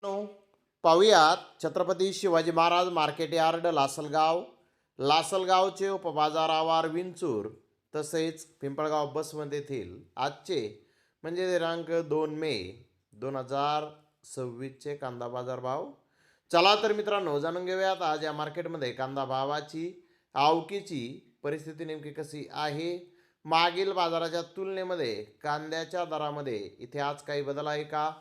मित्रांनो, पाहुयात Chhatrapati Shivaji Maharaj market yard लासलगावचे उपबाजार आवार विंचूर तसेच पिंपळगाव बसवंत येथील आजचे म्हणजे दिनांक 2 मे 2026चे कांदा बाजार भाव. चला तर मित्रांनो, जाणून घेऊयात आज या मार्केटमध्ये कांदा भावाची आवकीची परिस्थिती नेमकी कशी आहे. मागील बाजाराच्या तुलनेमध्ये कांद्याच्या दरामध्ये इथे आज काही बदल आहे का,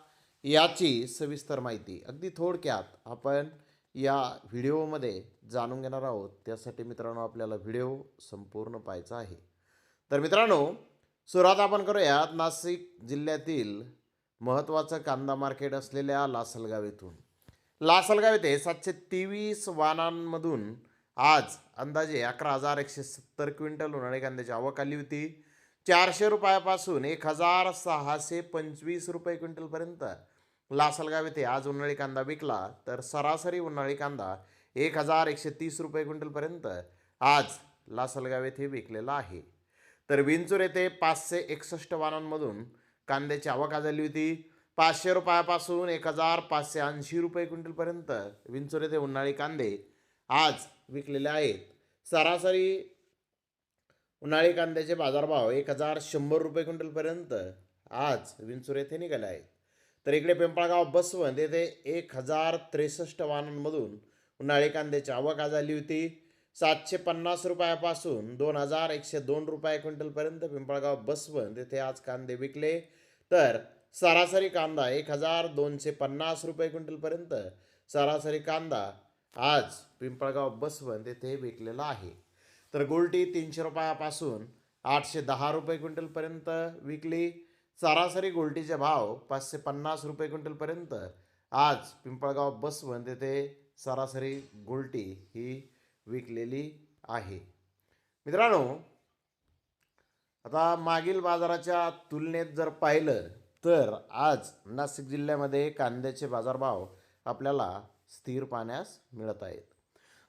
याची सविस्तर माहिती अगदी थोडक्यात आपण या व्हिडिओमध्ये जाणून घेणार आहोत. त्यासाठी मित्रांनो आपल्याला व्हिडिओ संपूर्ण पाहायचा आहे. तर मित्रांनो, सुरुवात आपण करूयात नाशिक जिल्ह्यातील महत्त्वाचं कांदा मार्केट असलेल्या लासलगाव येथून. लासलगाव येथे 723 वाहनांमधून आज अंदाजे 11,170 क्विंटल उन्हाळी कांद्याची आवक आली होती. 400 रुपयापासून 1,625 रुपये क्विंटलपर्यंत लासलगाव येथे आज उन्हाळी कांदा विकला. तर सरासरी उन्हाळी कांदा 1,130 रुपये क्विंटलपर्यंत आज लासलगाव येथे विकलेला आहे. तर विंचूर येथे 561 वाहनांमधून कांद्याची आवक झाली होती. 500 रुपयापासून 1,580 रुपये क्विंटलपर्यंत विंचूर येथे उन्हाळी कांदे आज विकलेले आहेत. सरासरी उन्हाळी कांद्याचे बाजारभाव 1,100 रुपये क्विंटलपर्यंत आज विंचूर येथे निघाले आहेत. तर इकडे पिंपळगाव बसवंत येथे 1,063 वाहनांमधून उन्हाळी कांद्याची आवक झाली होती. 750 रुपयापासून 2,102 रुपये क्विंटलपर्यंत पिंपळगाव बसवंत येथे आज कांदे विकले. तर सरासरी कांदा 1,250 रुपये क्विंटलपर्यंत सरासरी कांदा आज पिंपळगाव बसवंत येथे विकलेला आहे. तर गुलटी 300 रुपयापासून 810 रुपये क्विंटलपर्यंत विकली. सरासरी गुलटीचे भाव 550 रुपये क्विंटलपर्यंत आज पिंपळगाव बसवंत येथे सरासरी गुलटी ही विकलेली आहे. मित्रांनो, आता मागील बाजाराच्या तुलनेत जर पाहिलं तर आज नाशिक जिल्ह्यामध्ये कांद्याचे बाजारभाव आपल्याला स्थिर पाहण्यास मिळत आहेत.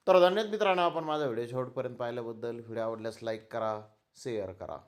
तर धन्यवाद मित्रांनो, आपण माझा व्हिडिओ शेवटपर्यंत पाहिल्याबद्दल. व्हिडिओ आवडल्यास लाईक करा, शेअर करा.